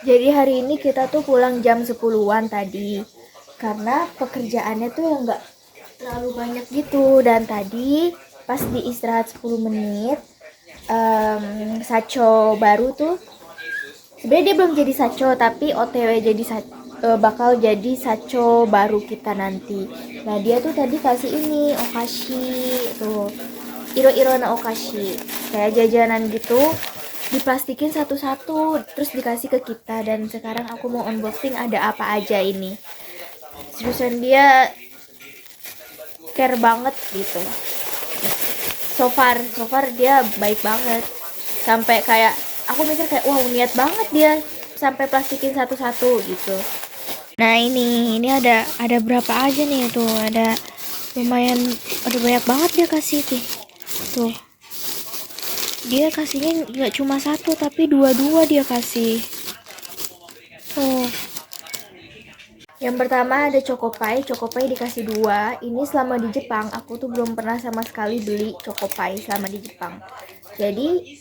Jadi hari ini kita tuh pulang jam 10-an tadi. Karena pekerjaannya tuh yang nggak terlalu banyak gitu. Dan tadi pas di istirahat 10 menit, Sacho baru tuh, sebenarnya dia belum jadi Sacho tapi OTW jadi bakal jadi Sacho baru kita nanti. Nah dia tuh tadi kasih ini okashi tuh, iro-iro na okashi, kayak jajanan gitu, diplastikin satu-satu terus dikasih ke kita. Dan sekarang aku mau unboxing ada apa aja ini. Seriusan dia care banget gitu. So far dia baik banget, sampai kayak aku mikir kayak wow niat banget dia sampai plastikin satu-satu gitu. Nah ini ada berapa aja nih tuh, ada lumayan, ada banyak banget dia kasih tuh. Dia kasihnya nggak cuma satu tapi dua-dua dia kasih tuh. Yang pertama ada Chocopai dikasih dua. Ini selama di Jepang aku tuh belum pernah sama sekali beli Chocopai selama di Jepang. Jadi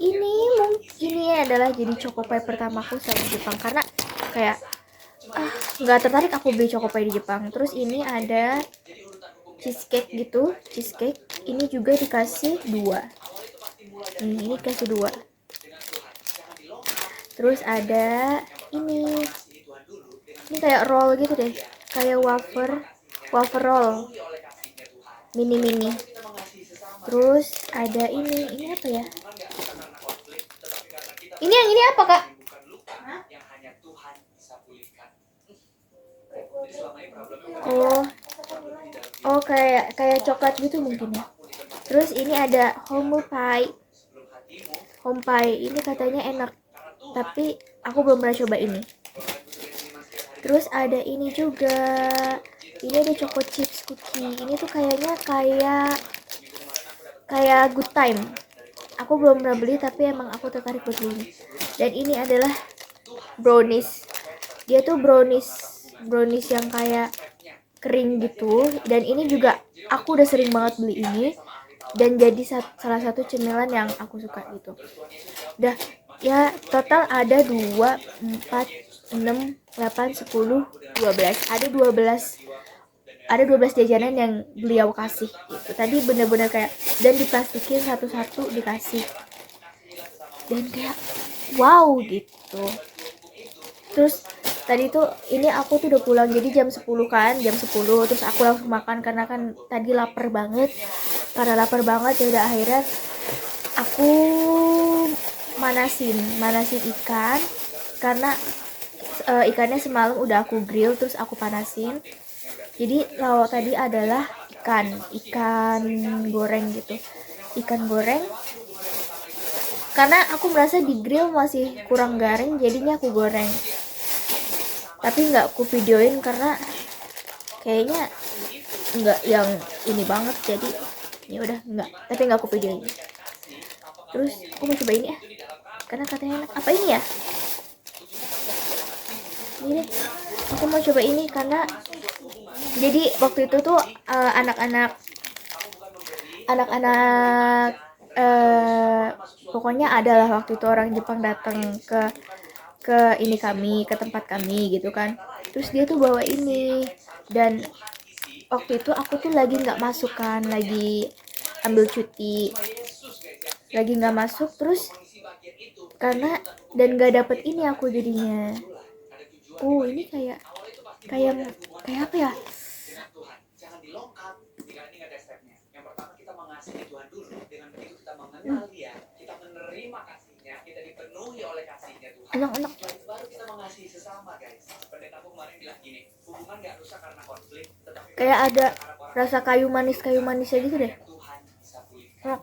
ini adalah jadi Chocopai pertamaku selama di Jepang, karena kayak nggak tertarik aku beli Chocopai di Jepang. Terus ini ada cheesecake gitu, cheesecake ini juga dikasih dua. Ini dikasih dua. Terus ada ini kayak roll gitu deh, kayak wafer roll mini. Terus ada ini apa ya, ini apa kak? oh kayak coklat gitu mungkin ya. Terus ini ada home pie ini katanya enak tapi aku belum pernah coba ini. Terus ada ini juga, ini ada choco chips cookie. Ini tuh kayaknya kayak good time. Aku belum pernah beli tapi emang aku tertarik buat beli ini. Dan ini adalah brownies. Dia tuh brownies yang kayak kering gitu. Dan ini juga aku udah sering banget beli ini dan jadi salah satu cemilan yang aku suka gitu. Udah ya, total ada 2, 4, 6, 8, 10, 12. Ada 12 jajanan yang beliau kasih gitu. Tadi bener-bener kayak, dan diplastikin satu-satu dikasih. Dan kayak wow gitu. Terus tadi tuh ini aku tuh udah pulang jadi jam 10 kan, jam 10 terus aku langsung makan karena kan tadi lapar banget. Karena lapar banget ya udah akhirnya aku manasin ikan, karena ikannya semalam udah aku grill terus aku panasin. Jadi lauk tadi adalah ikan goreng gitu, ikan goreng, karena aku merasa di grill masih kurang garing jadinya aku goreng, tapi nggak aku videoin karena kayaknya nggak yang ini banget, jadi ya udah nggak, tapi nggak aku videoin. Terus aku mau coba ini ya karena katanya enak. Apa ini ya, ini deh, aku mau coba ini karena jadi waktu itu tuh anak-anak pokoknya adalah waktu itu orang Jepang datang ke ini kami, ke tempat kami gitu kan. Terus dia tuh bawa ini, dan waktu itu aku tuh lagi nggak masuk kan, lagi ambil cuti, lagi nggak masuk. Terus karena dan nggak dapet ini aku jadinya, ini kayak apa ya, enak-enak. Kayak ada rasa kayu manisnya gitu deh. Enak.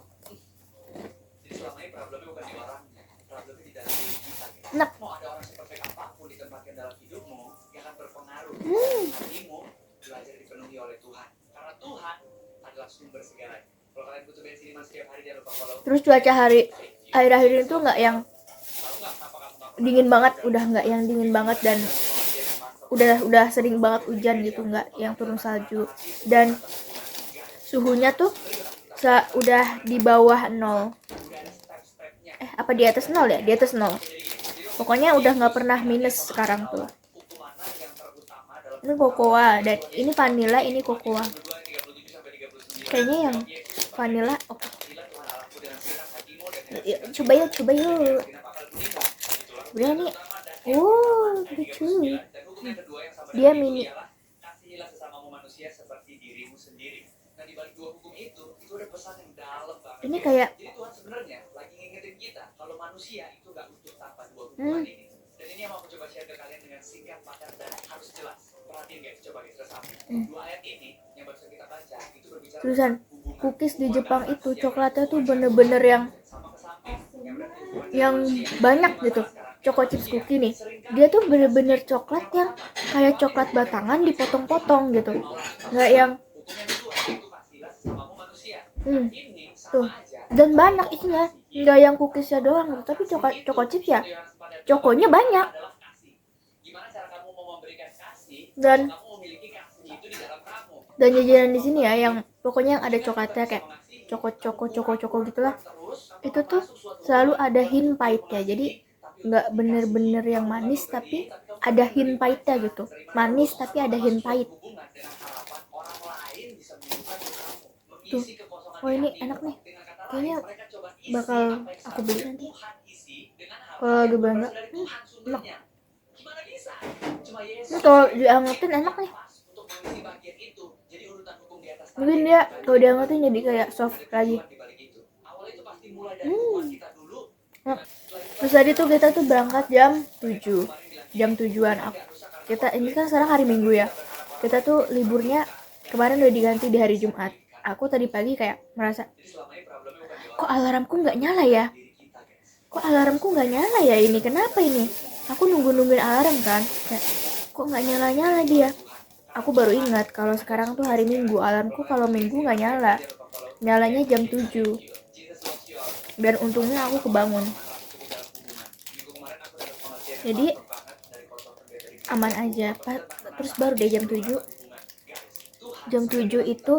Enak. Terus cuaca akhir-akhir ini tuh nggak yang dingin banget, udah nggak yang dingin banget, dan udah sering banget hujan gitu, nggak yang turun salju. Dan suhunya tuh udah di bawah 0, apa di atas 0 ya, di atas 0. Pokoknya udah nggak pernah minus sekarang tuh. Ini cocoa dan ini vanilla, ini cocoa. Kayaknya yang vanilla oke. Coba yuk. Udah nih. Lucu. Dia mini. Ini kayak tulisan cookies di Jepang itu coklatnya tuh bener-bener yang banyak gitu. Choco chips cookie nih, dia tuh bener-bener coklat yang kayak coklat batangan dipotong-potong gitu, nggak yang tuh, dan banyak isinya, nggak yang cookiesnya doang gitu, tapi choco chips ya cokonya banyak. Dan jajanan di sini ya yang pokoknya yang ada coklatnya kayak coko gitulah, itu tuh selalu ada hint pahitnya, jadi nggak bener-bener yang manis tapi ada hint pahitnya gitu, manis tapi ada hint pahit tuh. Ini enak nih, kayaknya bakal aku beli nanti kalau lagi belanja. Enak ini kalau diangetin enak nih, mungkin dia kalau diangetin jadi kayak soft lagi. Terus tadi tuh kita tuh berangkat jam 7-an. Kita ini kan sekarang hari Minggu ya, kita tuh liburnya kemarin udah diganti di hari Jumat. Aku tadi pagi kayak merasa kok alarmku nggak nyala ya, ini kenapa ini, aku nungguin alarm kan, kayak kok nggak nyala dia. Aku baru ingat kalau sekarang tuh hari Minggu, alarmku kalau Minggu nggak nyalanya jam 7, dan untungnya aku kebangun, jadi aman aja. Terus baru deh jam 7 itu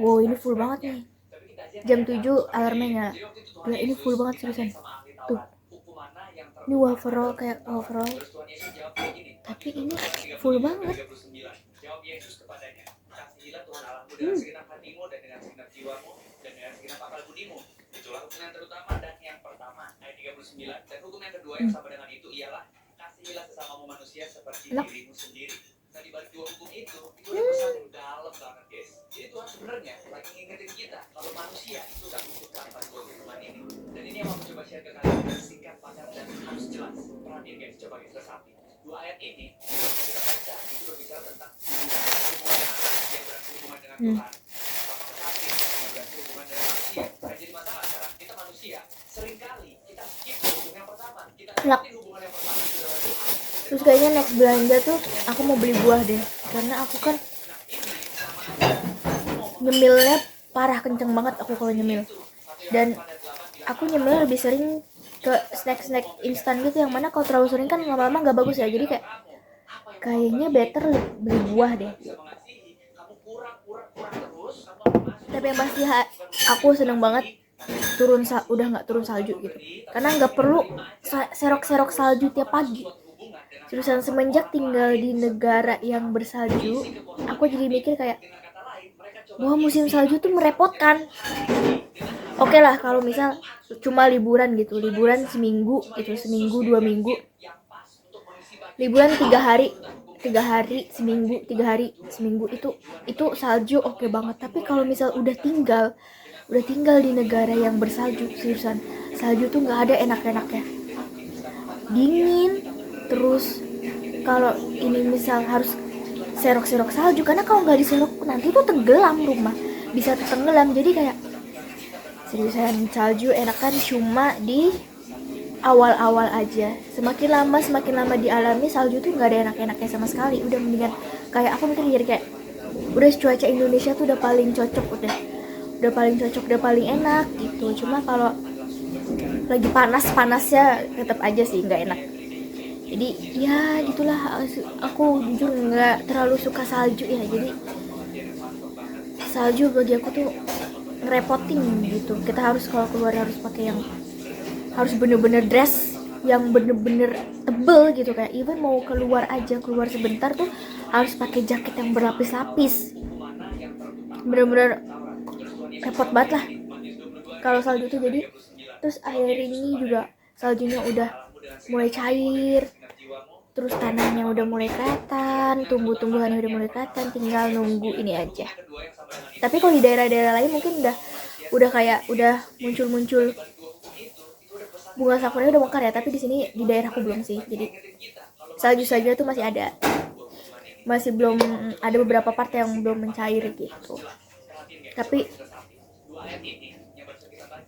wow, ini full banget nih, jam 7 alarmnya nyala. Ya, ini full banget seriusan tuh, ini overall tapi ini full banget. Enak. Enak. Terus kayaknya next belanja tuh aku mau beli buah deh, karena aku kan nyemilnya parah kenceng banget aku kalau nyemil, dan aku nyemil lebih sering ke snack instan gitu, yang mana kalau terlalu sering kan lama-lama nggak bagus ya, jadi kayaknya better beli buah deh. Tapi yang pasti aku seneng banget udah nggak turun salju gitu, karena nggak perlu serok salju tiap pagi. Terusan semenjak tinggal di negara yang bersalju, aku jadi mikir kayak bahwa musim salju tuh merepotkan. Oke lah kalau misal cuma liburan seminggu gitu, 2 minggu, liburan 3 hari seminggu itu salju oke banget. Tapi kalau misal udah tinggal di negara yang bersalju, seriusan salju tuh nggak ada enak-enaknya, dingin. Terus kalau ini misal harus serok salju, karena kalau nggak diserok nanti tuh tenggelam, rumah bisa tenggelam. Jadi kayak seriusan salju enakan cuma di awal-awal aja, semakin lama dialami salju tuh nggak ada enak-enaknya sama sekali. Udah mendingan kayak aku mikir jadi kayak udah cuaca Indonesia tuh udah paling cocok, udah paling enak gitu. Cuma kalau lagi panasnya tetap aja sih nggak enak. Jadi ya gitulah, aku jujur nggak terlalu suka salju ya, jadi salju bagi aku tuh ngerepotin gitu. Kita harus kalau keluar harus pakai yang harus bener-bener dress yang bener-bener tebel gitu, kayak even mau keluar sebentar tuh harus pakai jaket yang berlapis-lapis. Bener-bener repot banget lah kalau salju tuh. Jadi terus akhir ini juga saljunya udah mulai cair, terus tanahnya udah mulai kelihatan, tumbuh-tumbuhannya udah mulai kelihatan, tinggal nunggu ini aja. Tapi kalau di daerah-daerah lain mungkin udah kayak udah muncul bunga sakura udah mekar ya, tapi di sini di daerahku belum sih. Jadi salju tuh masih ada, masih belum ada beberapa part yang belum mencair gitu. Tapi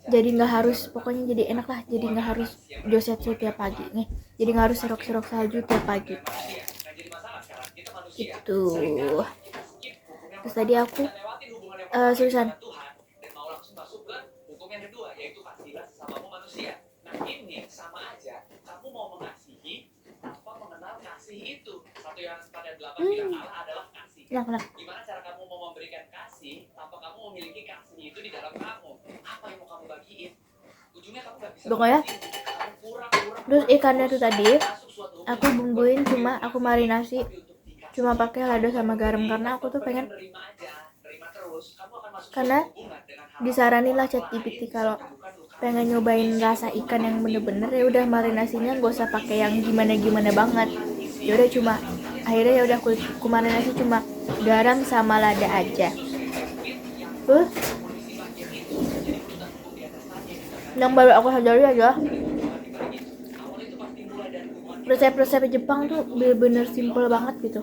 jadi nggak harus, pokoknya jadi enak lah, jadi nggak harus josetsu tiap pagi nih, jadi nggak harus serok salju tiap pagi itu. Terus tadi aku Susan kenapa? Gimana cara kamu mau memberikan kasih tanpa kamu memiliki kasih itu di dalam kamu? Apa yang mau kamu bagiin? Ujungnya kamu gak bisa. Pokoknya terus ikannya tuh tadi aku bumbuin, cuma aku marinasi cuma pakai lada sama garam karena aku tuh pengen, karena disaranin lah ChatGPT kalau pengen nyobain rasa ikan yang bener-bener ya udah marinasinya gak usah pakai yang gimana banget. Ya udah cuma akhirnya ya udah aku marinasi cuma garam sama lada aja. Yang baru aku sadari aja resep-resep Jepang tuh bener-bener simple banget gitu,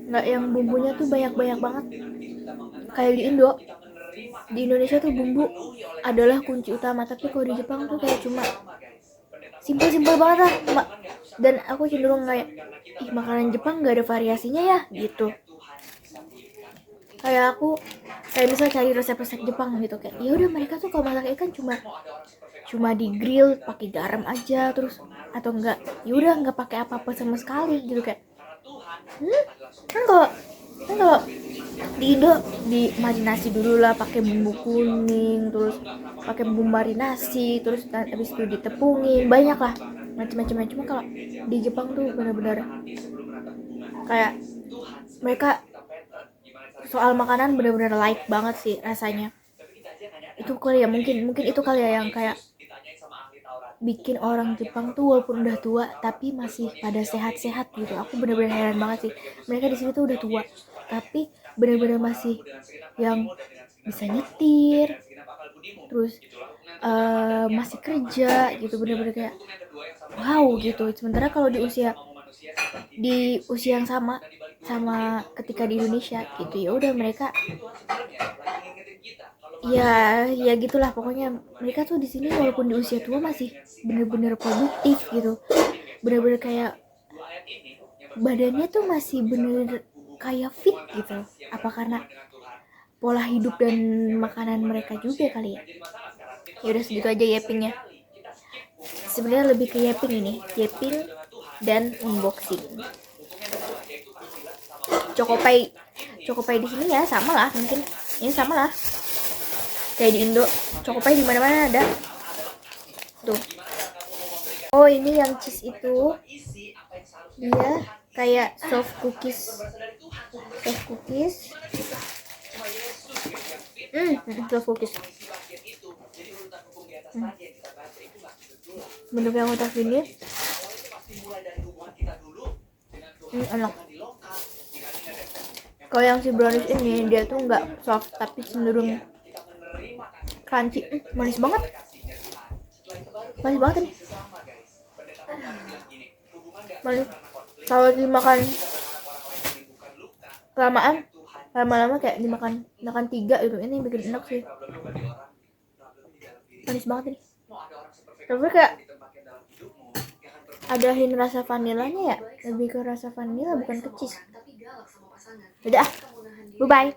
nggak yang bumbunya tuh banyak banget kayak di Indonesia tuh bumbu adalah kunci utama, tapi kalau di Jepang tuh kayak cuma simple banget lah. Dan aku cenderung kayak makanan Jepang nggak ada variasinya ya gitu. Kayak aku misalnya cari resep-resep Jepang gitu, kayak ya udah mereka tuh kalau masak ikan cuma di grill pakai garam aja, terus atau enggak ya udah nggak pakai apa-apa sama sekali gitu, kayak kan kalau di Indo dimarinasi dulu lah pakai bumbu kuning, terus pakai bumbu marinasi, terus habis itu ditepungin banyak lah macam-macam. Cuma kalau di Jepang tuh benar-benar kayak mereka soal makanan benar-benar light banget sih rasanya. Itu kali ya, mungkin itu kali ya yang kayak bikin orang Jepang tuh walaupun udah tua tapi masih pada sehat-sehat gitu. Aku benar-benar heran banget sih, mereka di sini tuh udah tua tapi benar-benar masih yang bisa nyetir, terus masih kerja gitu, benar-benar kayak wow gitu. Sementara kalau di usia yang sama ketika di Indonesia gitu, ya udah mereka ya gitulah pokoknya. Mereka tuh di sini walaupun di usia tua masih bener-bener produktif gitu, bener-bener kayak badannya tuh masih bener kayak fit gitu. Apa karena pola hidup dan makanan mereka juga kali ya. Ya udah segitu aja yappingnya. Sebenarnya lebih ke yapping dan unboxing. Chocopie di sini ya sama lah, mungkin ini sama lah kayak di Indo. Chocopie di mana-mana ada tuh. Oh ini yang cheese itu dia kayak soft cookies. Soft cookies. Bentuk yang kotak ini enak. Kalau yang si brownies ini dia tuh nggak soft tapi cenderung crunchy. Manis banget nih. Manis. Kalau dimakan kelamaan lama-lama kayak dimakan 3 gitu. Ini bikin enak sih, manis banget nih. Tapi kayak ada hint rasa vanilanya ya, lebih ke rasa vanila bukan ke cheese. Udah, bye bye.